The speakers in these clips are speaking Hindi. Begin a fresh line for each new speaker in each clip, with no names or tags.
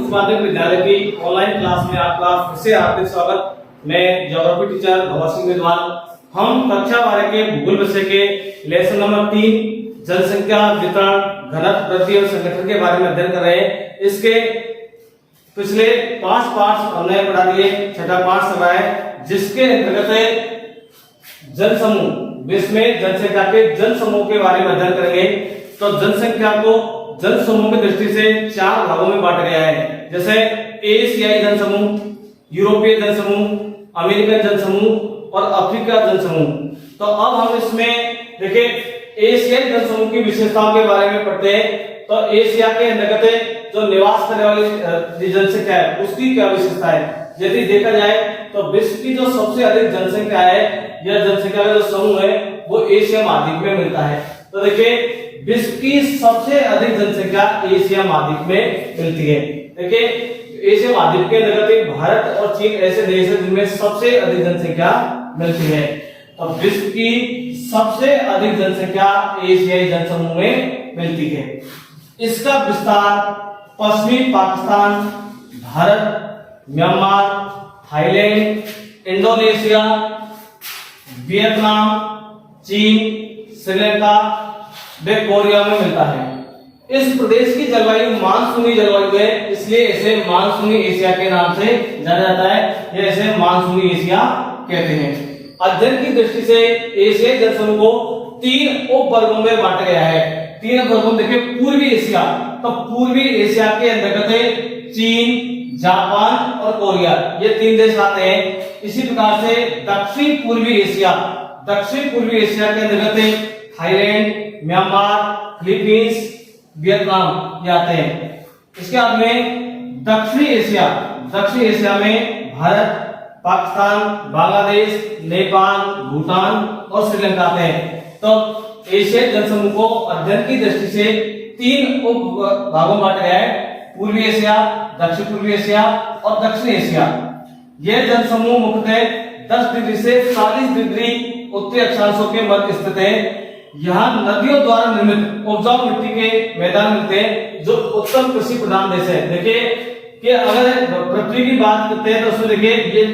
उच्च माध्यमिक विद्यालय की ऑनलाइन क्लास में आपका फिर से हार्दिक स्वागत। मैं ज्योग्राफी टीचर भगत सिंह विद्वान। हम कक्षा 12 के भूगोल विषय के लेसन नंबर 3 जनसंख्या वितरण घनत्व वृद्धि और संगठन के बारे में अध्ययन कर रहे हैं। इसके पिछले 5 पार्ट्स हमने पढ़ा दिए, छठा पार्ट सब है जिसके अंतर्गत जन समूह विश्व में जनसंख्या के जन समूह के बारे में अध्ययन करेंगे। तो जनसंख्या को जन समूह की दृष्टि से 4 भागों में बांटा गया है, जैसे एशियाई जन समूह, यूरोपीय जन समूह, अमेरिकन जन समूह और अफ्रीका जन समूह। तो अब हम इसमें देखिए एशियाई जन समूह की विशेषताओं के बारे में पढ़ते हैं। तो एशिया के अंतर्गत जो निवास करने वाली जनसंख्या है उसकी क्या विशेषता है, यदि देखा जाए तो विश्व की जो सबसे अधिक जनसंख्या है, यह जनसंख्या का जो समूह है वो एशिया महाद्वीप में मिलता है। तो देखिए विश्व की सबसे अधिक जनसंख्या एशिया महाद्वीप में मिलती है। देखिए एशिया महाद्वीप के अंतर्गत भारत और चीन ऐसे देश हैं जिनमें सबसे अधिक जनसंख्या मिलती है। तो विश्व की सबसे अधिक जनसंख्या एशियाई जनसमूह में मिलती है। इसका विस्तार पश्चिमी Pakistan, Bharat, Myanmar, Thailand, Indonesia, Vietnam, चीन, श्रीलंका व कोरिया में मिलता है। इस प्रदेश की जलवायु मानसूनी जलवायु है, इसलिए इसे मानसूनी एशिया के नाम से जाना जाता है। यह इसे मानसूनी एशिया कहते हैं। अध्ययन की दृष्टि से एशियाई जनसमूह को 3 उप वर्गों में बांटा गया है। 3 वर्गों देखिए पूर्वी एशिया, तो पूर्वी एशिया के अंतर्गत चीन, जापान और कोरिया ये 3 देश आते हैं। इसी प्रकार से दक्षिण पूर्वी एशिया के अंतर्गत थाईलैंड, म्यांमार, फिलीपींस, वियतनाम ये आते हैं। इसके बाद में दक्षिणी एशिया में भारत, पाकिस्तान, बांग्लादेश, नेपाल, भूटान और श्रीलंका आते हैं। तो एशियाई जनसमूह को अध्ययन की दृष्टि से 3 उप भागों में बांटा गया है, पूर्वी एशिया, दक्षिण पूर्वी एशिया और दक्षिण एशिया। यह जनसमूह मुख्यतः 10 डिग्री से 40 डिग्री उत्तरी अक्षांशों के मध्य स्थित है। यहाँ नदियों द्वारा निर्मित उपजाऊ मिट्टी के मैदान मिलते हैं जो उत्तम कृषि प्रधान देश है। देखिए कि अगर पृथ्वी की बात करते हैं तो उसमें देखिए ये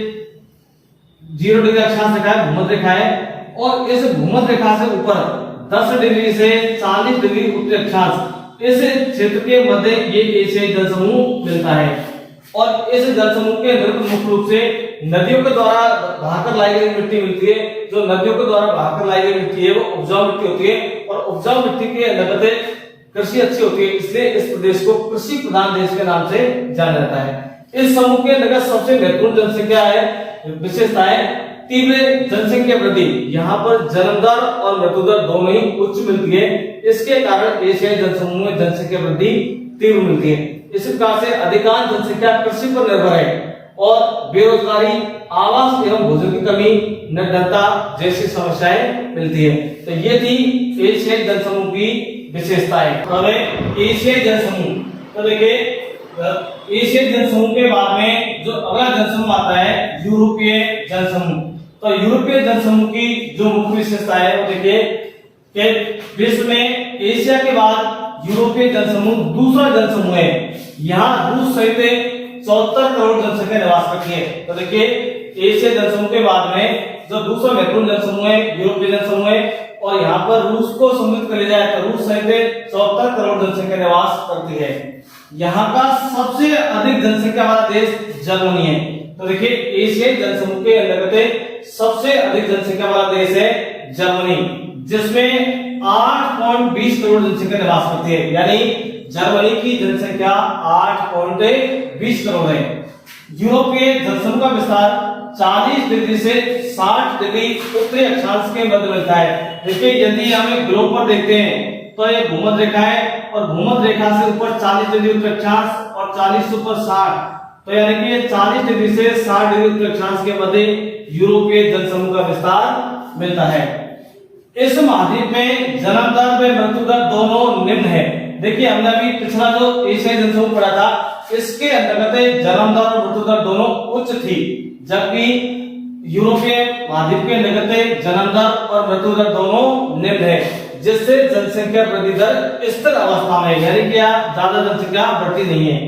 0 डिग्री अक्षांश रेखा है, भूमध्य रेखा है, और इस भूमध्य रेखा से ऊपर 10 डिग्री से 40 डिग्री उत्तरी अक्षांश इस क्षेत्र के मध्य ये एशियाई जनसमूह मिलता है। और इस जनसमूह के अंदर मुख्य रूप से नदियों के द्वारा बहाकर लाई गई मिट्टी मिलती है। जो नदियों के द्वारा बहाकर लाई गई मिट्टी है वो उपजाऊ मिट्टी होती है, और उपजाऊ मिट्टी के अंतर्गत कृषि अच्छी होती है, इसलिए इस प्रदेश को कृषि प्रधान देश के नाम से जाना जाता है। इस समूह के अंतर्गत सबसे महत्वपूर्ण जनसंख्या है, विशेषता है तीव्र जनसंख्या वृद्धि। यहाँ पर जन्म दर और मृत्यु दर दोनों ही उच्च मिलती है। इसके कारण एशियाई जनसमूह में जनसंख्या वृद्धि तीव्र मिलती है। इस प्रकार से अधिकांश जनसंख्या कृषि पर निर्भर है और बेरोजगारी, आवास एवं भोजन की कमी, निर्धनता जैसी समस्याएं मिलती है। तो ये थी एशियाई जनसमूह की विशेषताएं। एशियाई जनसमूह, तो देखिए एशियाई जनसमूह के बाद में जो अगला जनसमूह आता है यूरोपीय जनसमूह। तो यूरोपीय जनसमूह की जो मुख्य विशेषता है वो देखिए कि विश्व में एशिया के बाद यूरोपीय जनसमूह दूसरा जनसमूह है। यहाँ रूस सहित 74 करोड़ जनसंख्या निवास करती है। तो देखिए एशियाई जनसमूह के बाद में जो दूसरा महत्वपूर्ण जनसमूह है यूरोपीय जनसमूह है, और यहाँ पर रूस को सम्मिलित कर लिया जाए तो रूस सहित 74 करोड़ जनसंख्या निवास करती है। यहाँ का सबसे अधिक जनसंख्या वाला देश जर्मनी है। तो देखिए एशियाई जनसमूह के अंतर्गत सबसे अधिक जनसंख्या वाला देश है जर्मनी, जिसमें 8.20 करोड़ जनसंख्या निवास करती है। यानी जर्मनी की जनसंख्या 8.20 करोड़ है। यूरोपीय जनसमूह का विस्तार 40 डिग्री से 60 डिग्री उत्तरी अक्षांश के मध्य मिलता है। देखिए यदि हम ग्लोब पर देखते हैं तो ये भूमध्य रेखा है, और भूमध्य रेखा से ऊपर 40 डिग्री उत्तरी अक्षांश और 40 से ऊपर 60, तो यानी कि 40 डिग्री से 60 डिग्री उत्तरी अक्षांश के मध्य यूरोपीय जनसमूह का विस्तार मिलता है। इस महाद्वीप में जन्म दर व मृत्यु दर दोनों निम्न है। देखिए हमने अभी पिछला जो एशियाई जनसमूह पढ़ा था, इसके अंतर्गत जन्म दर और मृत्यु दर दोनों उच्च थी, जबकि यूरोपीय महाद्वीप के अंतर्गत जन्म दर और मृत्यु दर दोनों निम्न है, जिससे जनसंख्या वृद्धि दर स्थिर अवस्था में, यानी कि ज्यादा जनसंख्या बढ़ती नहीं है।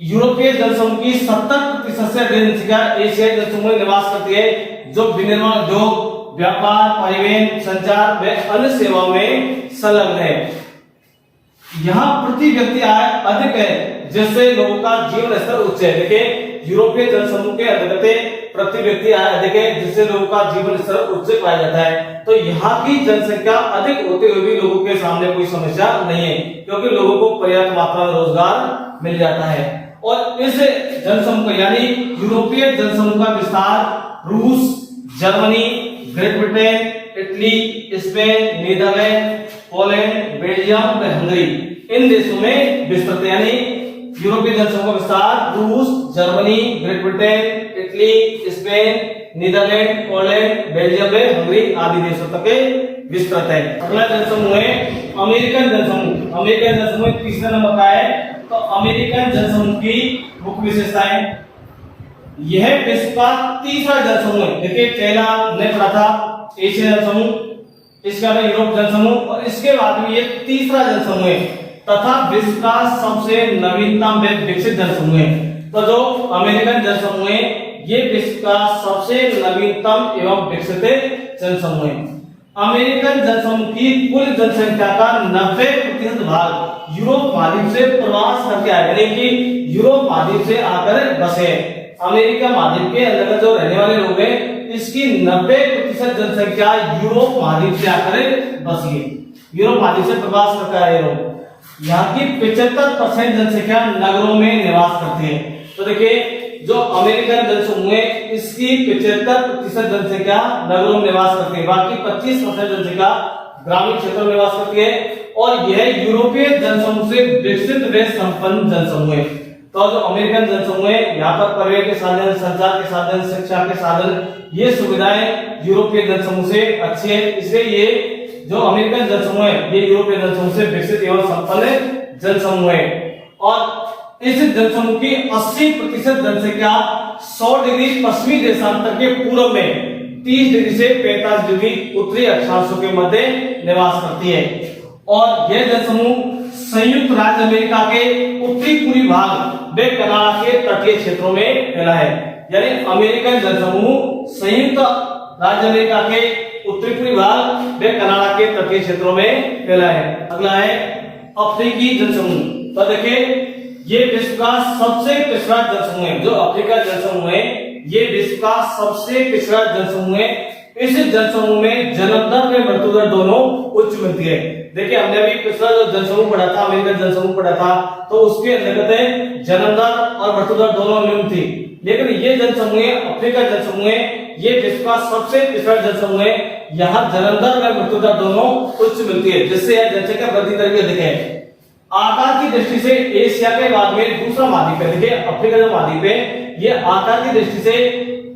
यूरोपीय जनसमूह की 70% से अधिक जनसंख्या एशियाई जनसमूह में निवास करती है, जो विनिर्माण उद्योग, व्यापार, परिवहन, संचार व अन्य सेवाओं में संलग्न है। यहाँ प्रति व्यक्ति आय अधिक है, जिससे लोगों का जीवन स्तर उच्च है। देखिए, यूरोपीय जनसमूह के अंतर्गत प्रति व्यक्ति आय अधिक है, जिससे लोगों का जीवन स्तर उच्च पाया जाता है। तो यहाँ की जनसंख्या अधिक होते हुए भी लोगों के सामने कोई समस्या नहीं है, क्योंकि लोगों को पर्याप्त मात्रा में रोजगार मिल जाता है। और इस जनसमूह यानी यूरोपीय जनसमूह का विस्तार रूस, Germany, Great Britain, Italy, Spain, Netherland, Poland, Belgium व हंगरी इन देशों में विस्तृत है। यानी यूरोपीय जनसमूह का विस्तार रूस, Germany, Great Britain, Italy, Spain, Netherland, Poland, Belgium व हंगरी आदि देशों तक विस्तृत है। अगला जनसमूह है अमेरिकन जनसमूह। अमेरिकन जनसमूह तीसरे नंबर का है। तो अमेरिकन जनसमूह की मुख्य विशेषताएं, यह विश्व का तीसरा जनसमूह है। देखिए, पहला हमने पढ़ा था एशिया जनसमूह, इसके बाद यूरोप जनसमूह, और इसके बाद में ये तीसरा जनसमूह है तथा विश्व का सबसे नवीनतम व विकसित जनसमूह है। तो जो अमेरिकन जनसमूह है, ये विश्व का सबसे नवीनतम एवं विकसित जनसमूह है। अमेरिकन जनसमूह की कुल जनसंख्या का 90% भाग यूरोप महाद्वीप से प्रवास करके आए, यानी कि यूरोप महाद्वीप से आकर बसे। अमेरिका महाद्वीप के अंतर्गत जो रहने वाले लोग हैं, इसकी 90% जनसंख्या यूरोप महाद्वीप से आकर बसी है। यूरोप महाद्वीप से प्रवास करके आए लोग। यहाँ की 75% जनसंख्या नगरों में निवास करती है। तो देखिए, जो अमेरिकन जनसमूह है, इसकी 75% जनसंख्या नगरों में निवास करती है, बाकी 25% जनसंख्या ग्रामीण क्षेत्रों में निवास करती है। और यह यूरोपीय जनसमूह से विकसित व संपन्न जनसमूह है। तो जो अमेरिकन जनसमूह है, यहाँ पर परिवहन के साधन, संचार के साधन, शिक्षा के साधन, ये सुविधाएं यूरोपीय जनसमूह से अच्छी है। इसलिए ये जो अमेरिकन जनसमूह है, ये यूरोपीय जनसमूह से विकसित एवं संपन्न जनसमूह है। और इस जनसमूह की 80% जनसंख्या 100 डिग्री पश्चिमी देशांतर के पूर्व में 30 डिग्री से 45 डिग्री उत्तरी अक्षांशों के मध्य निवास करती है। और यह जनसमूह संयुक्त राज्य अमेरिका के उत्तरी पूर्वी भाग व कनाडा के तटीय क्षेत्रों में फैला है। यानी अमेरिकन जनसमूह संयुक्त राज्य अमेरिका के उत्तरी पूर्वी भाग व कनाडा के तटीय क्षेत्रों में फैला है। अगला है अफ्रीकी जनसमूह। तो देखिए, ये विश्व का सबसे पिछड़ा जनसमूह है। जो अफ्रीका जनसमूह है, ये विश्व का सबसे पिछड़ा जनसमूह है। इस जनसमूह में जन्म दर व मृत्यु दर दोनों उच्च मिलती है। देखिए, हमने अभी पिछला जो जनसमूह पढ़ा था, अमेरिकन जनसमूह पढ़ा था, तो उसके अंतर्गत जन्म दर और मृत्यु दर दोनों न्यून थी। लेकिन ये जनसमूह है, अफ्रीका जनसमूह है, ये विश्व का सबसे पिछड़ा जनसमूह है। यहाँ जन्म दर व मृत्यु दर दोनों उच्च मिलती है, जिससे यह जनसंख्या वृद्धि दर भी अधिक है। आकार की दृष्टि से एशिया के बाद में दूसरा महाद्वीप है। देखिए, अफ्रीका जो महाद्वीप है, ये आकार की दृष्टि से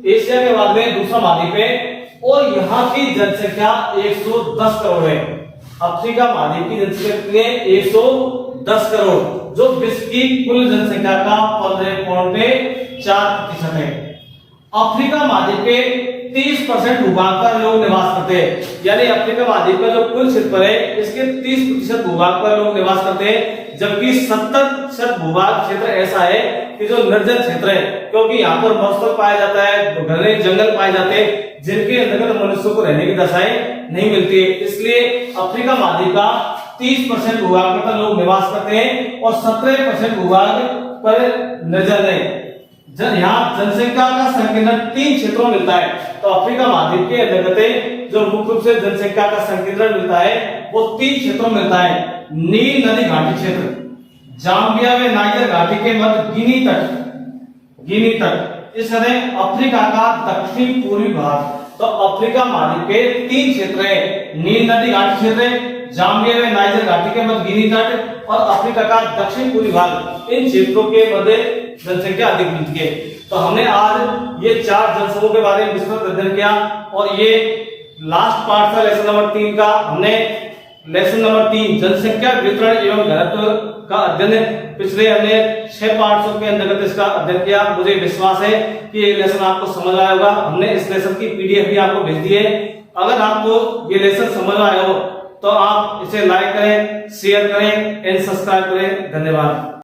एशिया के बाद में दूसरा महाद्वीप है। और यहाँ की जनसंख्या 110 करोड़ है। अफ्रीका महाद्वीप की जनसंख्या कितनी है? 110 करोड़, जो विश्व की कुल जनसंख्या का 15.4% है। अफ्रीका महाद्वीप के 30% भूभाग पर लोग निवास करते हैं। यानी अफ्रीका महाद्वीप का जो कुल क्षेत्र है, इसके 30% भूभाग पर लोग निवास करते हैं, जबकि 70% भूभाग क्षेत्र ऐसा है कि जो निर्जन क्षेत्र है, क्योंकि यहाँ पर मरुस्थल पाया जाता है, घने जंगल पाए जाते हैं, जिनके अंतर्गत मनुष्य को रहने की दशाएं नहीं मिलती है। इसलिए अफ्रीका महाद्वीप का 30% भूभाग पर लोग निवास करते हैं और 17% भूभाग पर निर्जन है। यहाँ जनसंख्या का संकेंद्रण 3 क्षेत्रों में मिलता है। तो अफ्रीका महाद्वीप के अंतर्गत जो मुख्य रूप से जनसंख्या का संकेंद्रण मिलता है, वो 3 क्षेत्रों में मिलता है। नील नदी घाटी क्षेत्र, जाम्बिया व नाइजर घाटी के मध्य गिनी तट, इस तरह अफ्रीका का दक्षिण पूर्वी भाग। तो अफ्रीका महाद्वीप के 3 क्षेत्र हैं, नील नदी घाटी क्षेत्र, जाम्बिया व नाइजर घाटी के मध्य गिनी तट और अफ्रीका का दक्षिण पूर्वी भाग। इन क्षेत्रों के मध्य जनसंख्या अधिक मिलती है। तो हमने आज ये 4 जनसमूह के बारे में विस्तृत अध्ययन किया और ये लास्ट पार्ट था लेसन नंबर 3 का। हमने लेसन नंबर 3 जनसंख्या वितरण एवं घनत्व का अध्ययन पिछले हमने 6 पार्ट्सों के अंतर्गत इसका अध्ययन किया। मुझे विश्वास है कि ये लेसन आपको समझ आया होगा। हमने इस लेसन की पीडीएफ भी आपको भेज दी है। अगर आपको ये लेसन समझ आया हो तो आप इसे लाइक करें, शेयर करें एंड सब्सक्राइब करें। धन्यवाद।